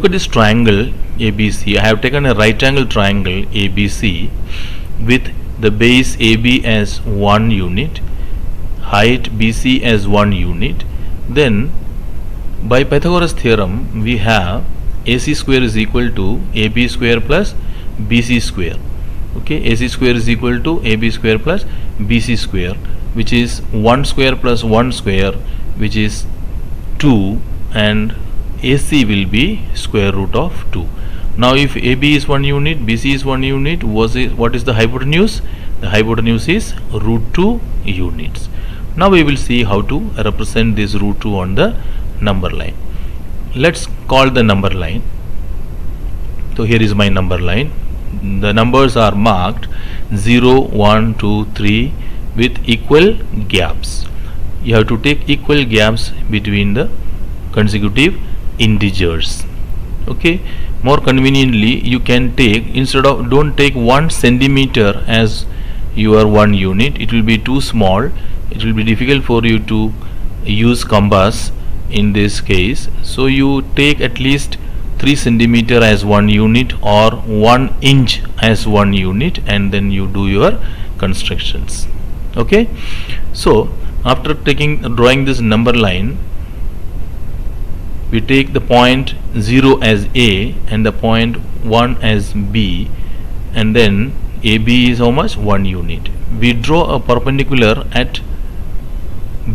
look at this triangle ABC. I have taken a right angle triangle ABC with the base AB as 1 unit, height BC as 1 unit. Then by Pythagoras theorem we have AC square is equal to AB square plus BC square. Okay, AC square is equal to AB square plus BC square, which is 1 square plus 1 square, which is 2, and AC will be square root of 2. Now if AB is 1 unit, BC is 1 unit, what is the hypotenuse? The hypotenuse is root 2 units. Now we will see how to represent this root 2 on the number line. Let's call the number line. So here is my number line. The numbers are marked 0, 1, 2, 3 with equal gaps. You have to take equal gaps between the consecutive integers. Okay, more conveniently you can take, instead of, don't take 1 centimeter as your 1 unit, it will be too small. It will be difficult for you to use compass in this case. So you take at least 3 centimeter as 1 unit or 1 inch as 1 unit, and then you do your constructions. Okay, so after drawing this number line, we take the point 0 as A and the point 1 as B, and then AB is how much? 1 unit. We draw a perpendicular at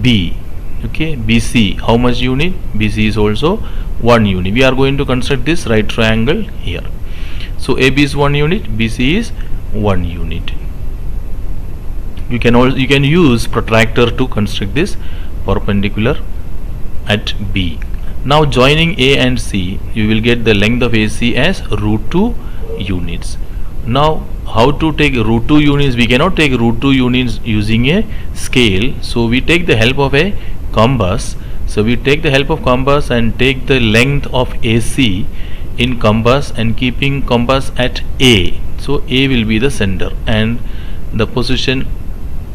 B. Okay, BC, how much unit? BC is also 1 unit. We are going to construct this right triangle here. So AB is 1 unit, BC is 1 unit. You can use protractor to construct this perpendicular at B. Now joining A and C, you will get the length of AC as root 2 units. Now how to take root 2 units? We cannot take root 2 units using a scale, so we take the help of a compass. So we take the help of compass and take the length of AC in compass and keeping compass at A. So A will be the center, and the position,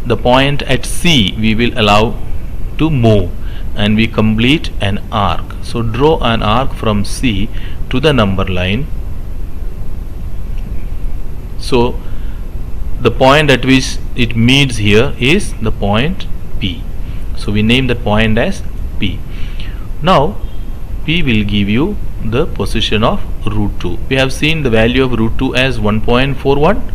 the point at C we will allow to move, and we complete an arc. So draw an arc from C to the number line. So the point at which it meets here is the point P. So we name that point as P. Now P will give you the position of root 2. We have seen the value of root 2 as 1.41.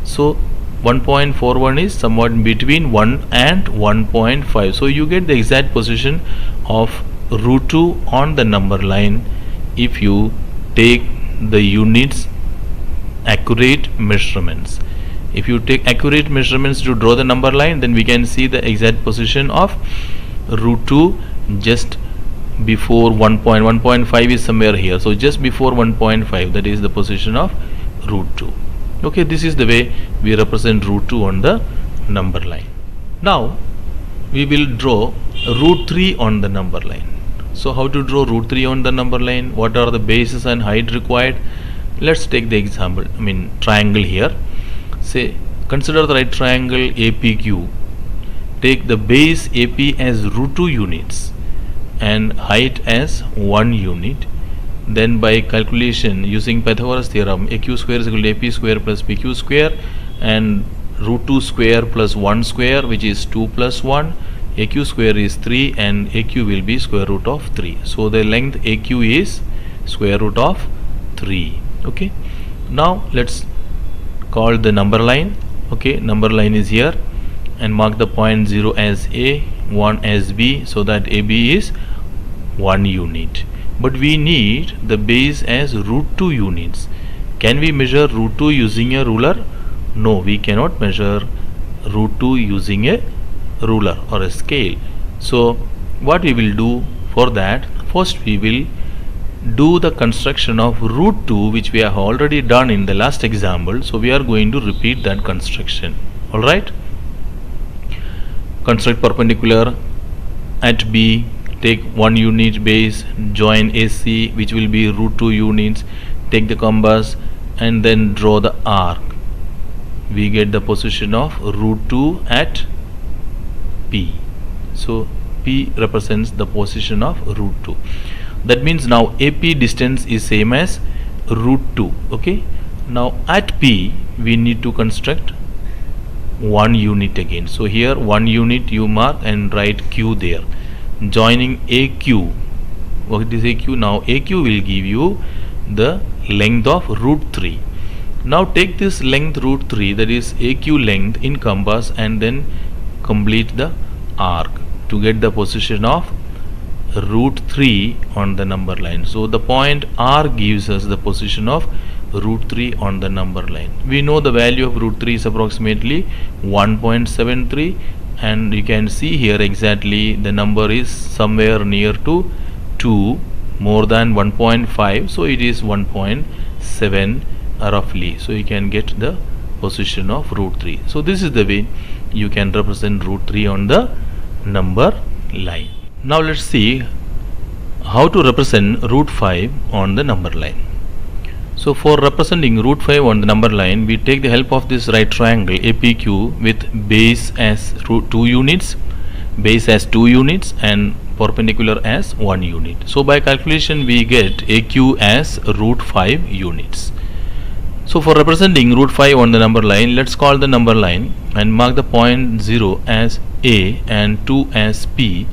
So 1.41 is somewhat between 1 and 1.5. So you get the exact position of root 2 on the number line if you take the units accurate measurements. If you take accurate measurements to draw the number line, then we can see the exact position of root 2 just before 1.5 is somewhere here. So just before 1.5, that is the position of root 2. Okay, this is the way we represent root 2 on the number line. Now we will draw root 3 on the number line. So how to draw root 3 on the number line? What are the bases and height required? Let's take the example, triangle here. Say, consider the right triangle APQ. Take the base AP as root 2 units and height as 1 unit. Then by calculation using Pythagoras theorem, AQ square is equal to AP square plus PQ square, and root 2 square plus 1 square, which is 2 plus 1. AQ square is 3 and AQ will be square root of 3. So the length AQ is square root of 3. Okay, now let's call the number line. Okay, number line is here, and mark the point 0 as A, 1 as B, so that AB is 1 unit. But we need the base as root 2 units. Can we measure root 2 using a ruler? No, we cannot measure root 2 using a ruler or a scale. So what we will do for that, first we will do the construction of root 2, which we have already done in the last example. So we are going to repeat that construction. Alright, construct perpendicular at B, take 1 unit base, join AC, which will be root 2 units, take the compass and then draw the arc. We get the position of root 2 at P. So P represents the position of root 2. That means now AP distance is same as root 2. Okay, now at P we need to construct 1 unit again. So here 1 unit you mark and write Q there, joining AQ. What is AQ? Now AQ will give you the length of root 3. Now take this length root 3, that is AQ length, in compass and then complete the arc to get the position of root 3 on the number line. So the point R gives us the position of root 3 on the number line. We know the value of root 3 is approximately 1.73, and you can see here exactly the number is somewhere near to 2, more than 1.5, so it is 1.7 roughly. So you can get the position of root 3. So this is the way you can represent root 3 on the number line. Now let's see how to represent root 5 on the number line. So for representing root 5 on the number line, we take the help of this right triangle APQ with base as 2 units, base as 2 units and perpendicular as 1 unit. So by calculation we get AQ as root 5 units. So for representing root 5 on the number line, let's call the number line and mark the point 0 as A and 2 as P,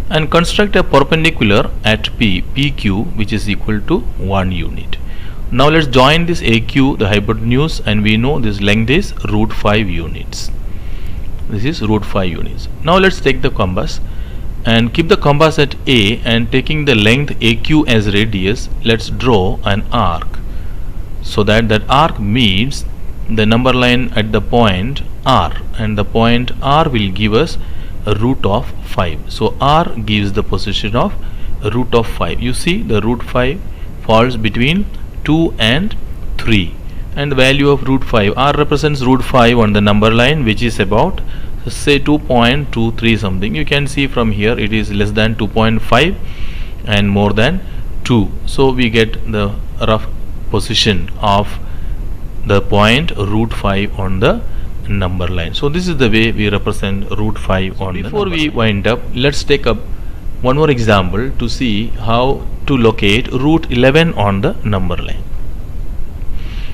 and construct a perpendicular at P, PQ, which is equal to 1 unit. Now let's join this AQ, the hypotenuse, and we know this length is root 5 units. This is root 5 units. Now let's take the compass and keep the compass at A, and taking the length AQ as radius, let's draw an arc, so that arc meets the number line at the point R, and the point R will give us a root of 5. So R gives the position of root of 5. You see the root 5 falls between 2 and 3, and the value of root 5, R represents root 5 on the number line, which is about say 2.23 something. You can see from here it is less than 2.5 and more than 2. So we get the rough position of the point root 5 on the number line. So this is the way we represent root 5 on the number line. Before we wind up, let's take up one more example to see how to locate root 11 on the number line.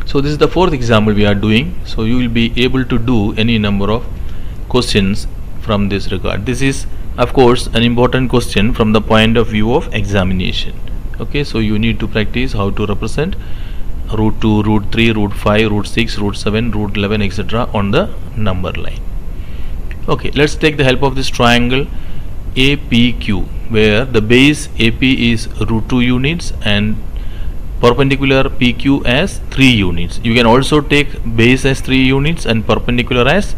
So this is the fourth example we are doing. So you will be able to do any number of questions from this regard. This is of course an important question from the point of view of examination. Okay, so you need to practice how to represent root 2, root 3, root 5, root 6, root 7, root 11, etc. on the number line. Okay, let's take the help of this triangle APQ, where the base AP is root 2 units and perpendicular PQ as 3 units. You can also take base as 3 units and perpendicular as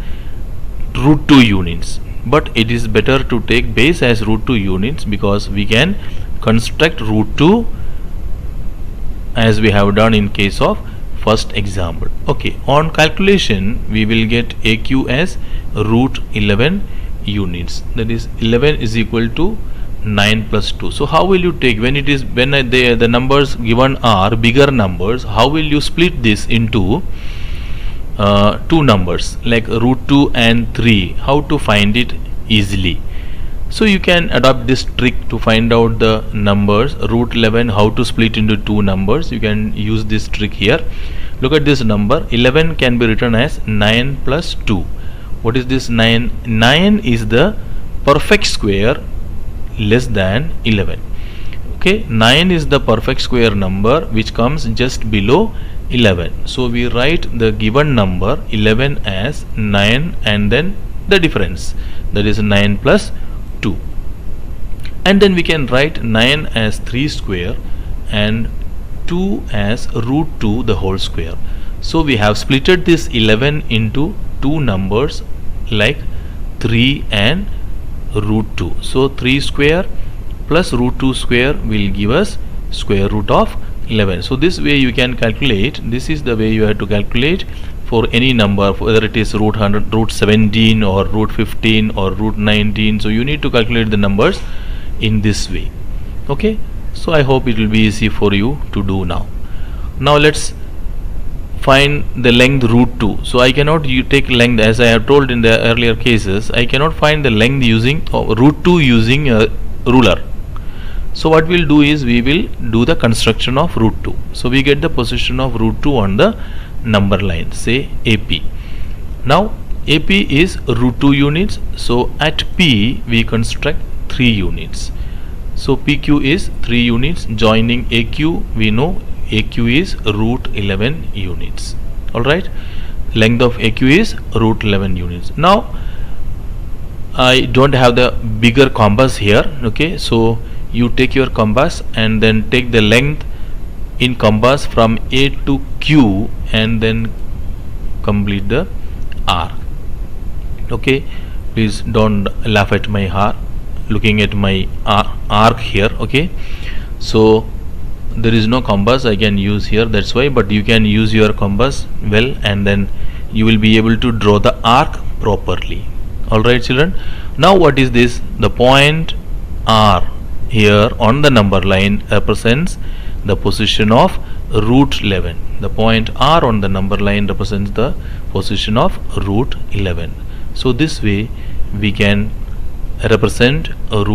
root 2 units, but it is better to take base as root 2 units because we can construct root 2 as we have done in case of first example. Okay, on calculation we will get AQ as root 11 units, that is 11 is equal to 9 plus 2. So how will you take when the numbers given are bigger numbers, how will you split this into two numbers like root 2 and 3? How to find it easily? So you can adopt this trick to find out the numbers root 11, how to split into two numbers. You can use this trick here. Look at this number 11 can be written as 9 plus 2. What is this 9? 9 is the perfect square less than 11. Okay, 9 is the perfect square number which comes just below 11. So we write the given number 11 as 9 and then the difference, that is 9 plus 2. And then we can write 9 as 3 square and 2 as root 2 the whole square. So we have splitted this 11 into two numbers like 3 and root 2. So 3 square plus root 2 square will give us square root of 11. So this way you can calculate, this is the way you have to calculate for any number, whether it is root 100, root 17 or root 15 or root 19. So you need to calculate the numbers in this way. Okay, so I hope it will be easy for you to do now. Now let's find the length root 2. So I cannot take length, as I have told in the earlier cases, I cannot find the length using root 2 using a ruler. So what we'll do is we will do the construction of root 2. So we get the position of root 2 on the number line, say AP. Now AP is root 2 units, so at P we construct 3 units. So PQ is 3 units, joining AQ, we know AQ is root 11 units. Alright, length of AQ is root 11 units. Now I don't have the bigger compass here, okay, so you take your compass and then take the length in compass from A to Q and then complete the arc. Okay, please don't laugh at my heart looking at my arc here. Okay, so there is no compass I can use here, that's why, but you can use your compass well and then you will be able to draw the arc properly. Alright children, now what is this? The point R here on the number line represents the position of root 11. The point R on the number line represents the position of root 11. So this way we can represent a root